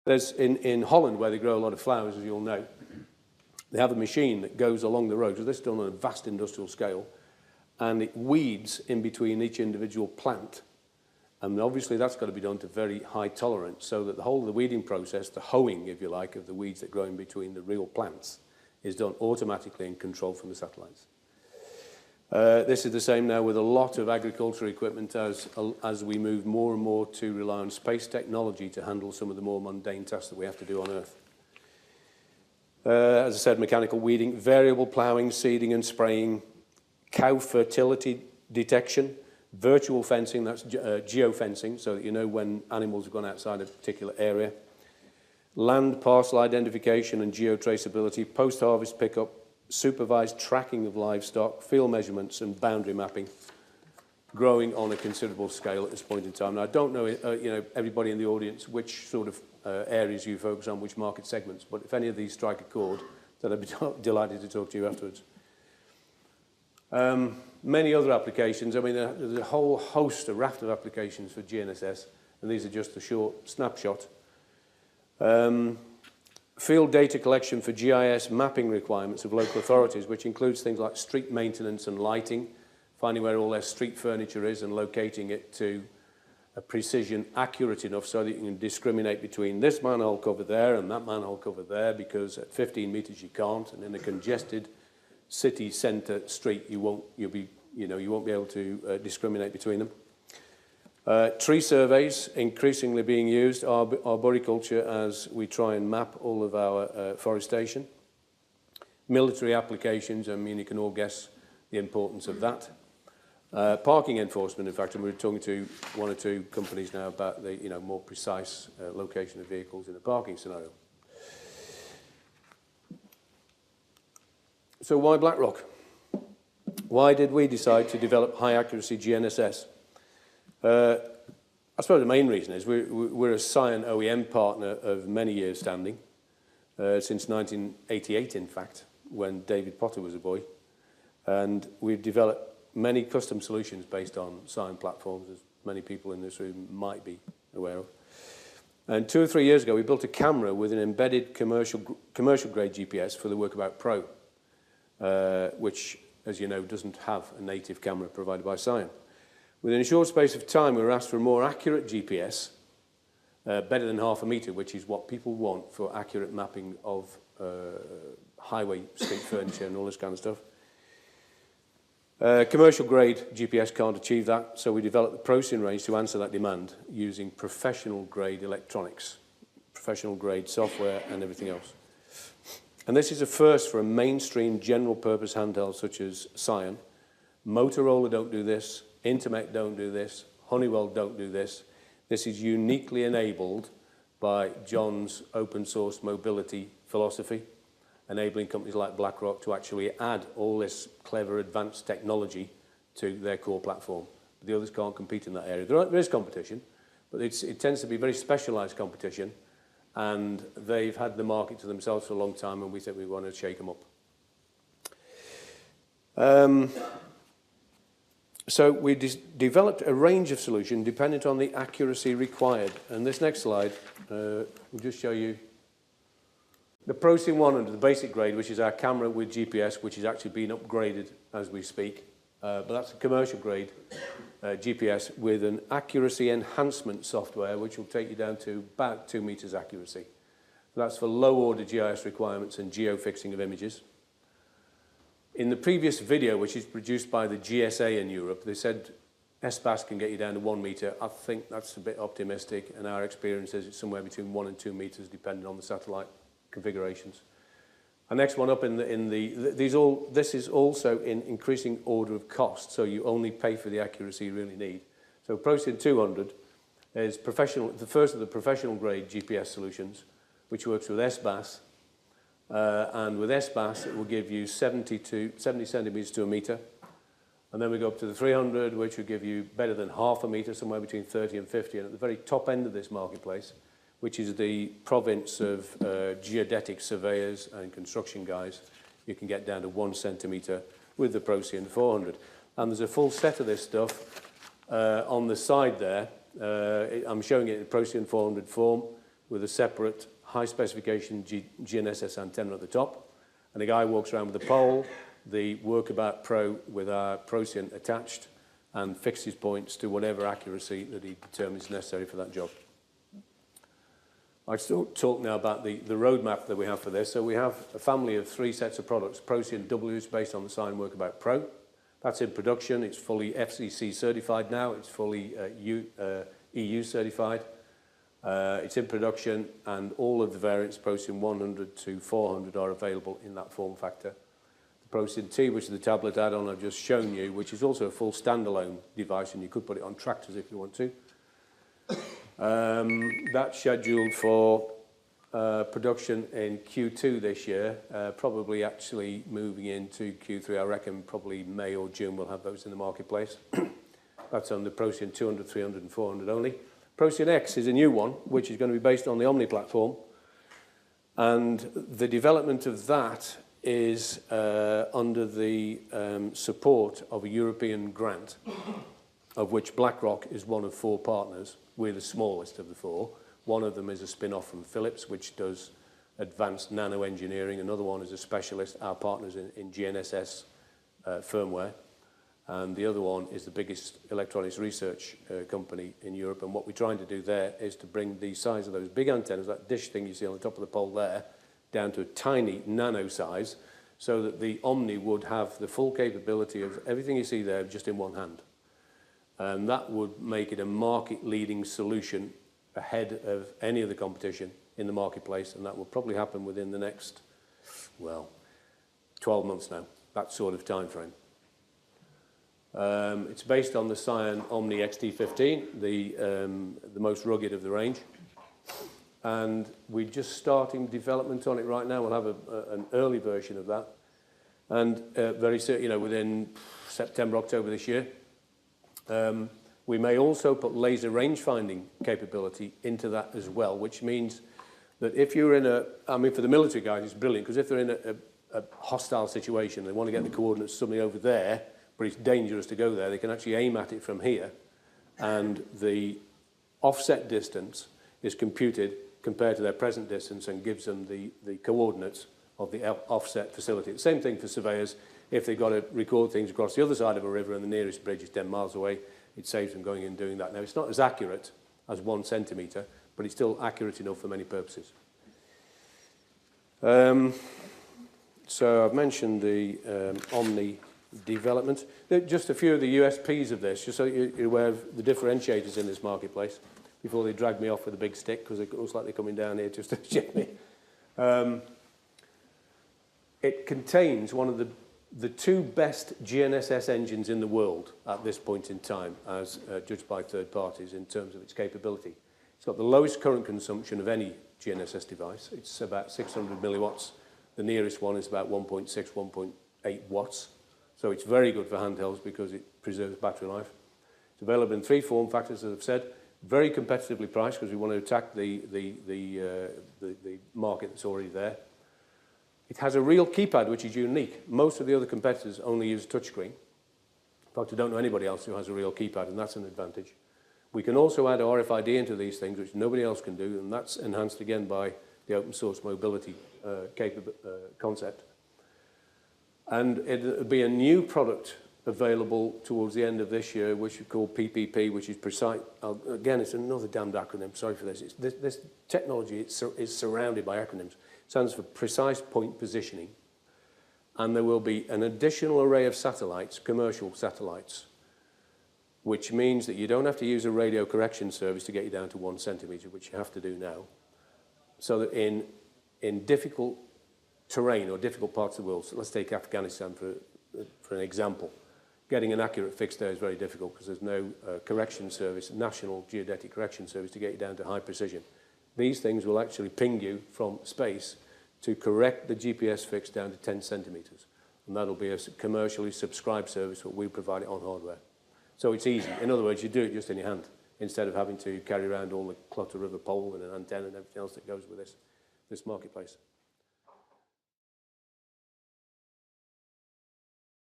There's in Holland, where they grow a lot of flowers, as you all know, they have a machine that goes along the road. So this is done on a vast industrial scale, and it weeds in between each individual plant. And obviously that's got to be done to very high tolerance, so that the whole of the weeding process, the hoeing, if you like, of the weeds that grow in between the real plants, is done automatically and controlled from the satellites. This is the same now with a lot of agricultural equipment as we move more and more to rely on space technology to handle some of the more mundane tasks that we have to do on Earth. As I said, mechanical weeding, variable ploughing, seeding and spraying, cow fertility detection, virtual fencing, that's geofencing, so that you know when animals have gone outside a particular area, land parcel identification and geotraceability, post-harvest pickup, supervised tracking of livestock, field measurements and boundary mapping, growing on a considerable scale at this point in time. Now, I don't know, everybody in the audience, which sort of areas you focus on, which market segments, but if any of these strike a chord, then I'd be delighted to talk to you afterwards. Many other applications. I mean, there's a whole host, a raft of applications for GNSS, and these are just a short snapshot. Field data collection for GIS mapping requirements of local authorities, which includes things like street maintenance and lighting, finding where all their street furniture is and locating it to a precision accurate enough so that you can discriminate between this manhole cover there and that manhole cover there, because at 15 metres you can't, and in a congested city centre street you won't be able to discriminate between them. Tree surveys increasingly being used, arboriculture as we try and map all of our forestation. Military applications, I mean, you can all guess the importance of that. Parking enforcement, in fact, and we're talking to one or two companies now about the more precise location of vehicles in a parking scenario. So why Blackroc? Why did we decide to develop high-accuracy GNSS? I suppose the main reason is we're a Psion OEM partner of many years standing, since 1988, in fact, when David Potter was a boy. And we've developed many custom solutions based on Psion platforms, as many people in this room might be aware of. And 2 or 3 years ago, we built a camera with an embedded commercial-grade GPS for the Workabout Pro, which, as you know, doesn't have a native camera provided by Psion. Within a short space of time, we were asked for a more accurate GPS, better than 0.5 metre, which is what people want for accurate mapping of highway street furniture and all this kind of stuff. Commercial-grade GPS can't achieve that, so we developed the Procyon range to answer that demand using professional-grade electronics, professional-grade software and everything else. And this is a first for a mainstream general-purpose handheld such as Psion. Motorola don't do this. Intermec don't do this. Honeywell don't do this. This is uniquely enabled by John's open-source mobility philosophy, enabling companies like Blackroc to actually add all this clever advanced technology to their core platform. But the others can't compete in that area. There is competition, but it tends to be very specialised competition, and they've had the market to themselves for a long time, and we think we want to shake them up. So we developed a range of solutions dependent on the accuracy required. And this next slide will just show you the Procyon 100, the basic grade, which is our camera with GPS, which is actually being upgraded as we speak. But that's a commercial grade GPS with an accuracy enhancement software, which will take you down to about 2 meters accuracy. That's for low order GIS requirements and geofixing of images. In the previous video, which is produced by the GSA in Europe, they said SBAS can get you down to 1 meter. I think that's a bit optimistic, and our experience is it's somewhere between 1 and 2 meters, depending on the satellite configurations. Our next one up this is also in increasing order of cost, so you only pay for the accuracy you really need. So Procyon 200 is the first of the professional grade GPS solutions, which works with SBAS. And with SBAS, it will give you 70 centimetres to a metre. And then we go up to the 300, which will give you better than 0.5 metre, somewhere between 30 and 50. And at the very top end of this marketplace, which is the province of geodetic surveyors and construction guys, you can get down to 1 centimetre with the Procyon 400. And there's a full set of this stuff on the side there. I'm showing it in the Procyon 400 form. with a separate high-specification GNSS antenna at the top, and the guy walks around with a pole, the Workabout Pro with our Procyon attached, and fixes points to whatever accuracy that he determines necessary for that job. I'd still talk now about the roadmap that we have for this. So we have a family of 3 sets of products. Procyon W is based on the Psion Workabout Pro. That's in production. It's fully FCC certified now. It's fully EU certified. It's in production, and all of the variants, Procyon 100 to 400, are available in that form factor. The Procyon T, which is the tablet add-on I've just shown you, which is also a full standalone device, and you could put it on tractors if you want to. That's scheduled for production in Q2 this year, probably actually moving into Q3. I reckon probably May or June we'll have those in the marketplace. That's on the Procyon 200, 300 and 400 only. Procyon X is a new one, which is going to be based on the Omni platform. And the development of that is under the support of a European grant, of which Blackroc is one of 4 partners. We're the smallest of the 4. One of them is a spin-off from Philips, which does advanced nano engineering. Another one is a specialist, our partners in GNSS firmware. And the other one is the biggest electronics research company in Europe. And what we're trying to do there is to bring the size of those big antennas, that dish thing you see on the top of the pole there, down to a tiny nano size, so that the Omni would have the full capability of everything you see there just in one hand. And that would make it a market-leading solution ahead of any of the competition in the marketplace, and that will probably happen within the next, well, 12 months now, that sort of time frame. It's based on the Psion Omni XT15, the most rugged of the range. And we're just starting development on it right now. We'll have an early version of that. And very soon, within September, October this year. We may also put laser range finding capability into that as well, which means that if you're in for the military guys, it's brilliant, because if they're in a hostile situation, they want to get the coordinates suddenly over there, but it's dangerous to go there, they can actually aim at it from here, and the offset distance is computed compared to their present distance and gives them the coordinates of the offset facility. The same thing for surveyors. If they've got to record things across the other side of a river and the nearest bridge is 10 miles away, it saves them going and doing that. Now, it's not as accurate as 1 centimetre, but it's still accurate enough for many purposes. So I've mentioned the Omni development. Just a few of the USPs of this, just so you're aware of the differentiators in this marketplace, before they drag me off with a big stick, because it looks like they're coming down here just to check me. It contains one of the 2 best GNSS engines in the world at this point in time, as judged by third parties in terms of its capability. It's got the lowest current consumption of any GNSS device. It's about 600 milliwatts. The nearest one is about 1.6, 1.8 watts. So it's very good for handhelds because it preserves battery life. It's available in 3 form factors, as I've said. Very competitively priced, because we want to attack the market that's already there. It has a real keypad, which is unique. Most of the other competitors only use touchscreen. In fact, I don't know anybody else who has a real keypad, and that's an advantage. We can also add RFID into these things, which nobody else can do, and that's enhanced again by the open source mobility concept. And it'll be a new product available towards the end of this year, which we call PPP, which is precise. Again, it's another damned acronym. Sorry for this. This technology is surrounded by acronyms. It stands for Precise Point Positioning. And there will be an additional array of satellites, commercial satellites, which means that you don't have to use a radio correction service to get you down to 1 centimetre, which you have to do now. So that in difficult terrain or difficult parts of the world, so let's take Afghanistan for an example, getting an accurate fix there is very difficult because there's no correction service, national geodetic correction service, to get you down to high precision. These things will actually ping you from space to correct the GPS fix down to 10 centimetres. And that'll be a commercially subscribed service, but we provide it on hardware. So it's easy. In other words, you do it just in your hand, instead of having to carry around all the clutter of a pole and an antenna and everything else that goes with this marketplace.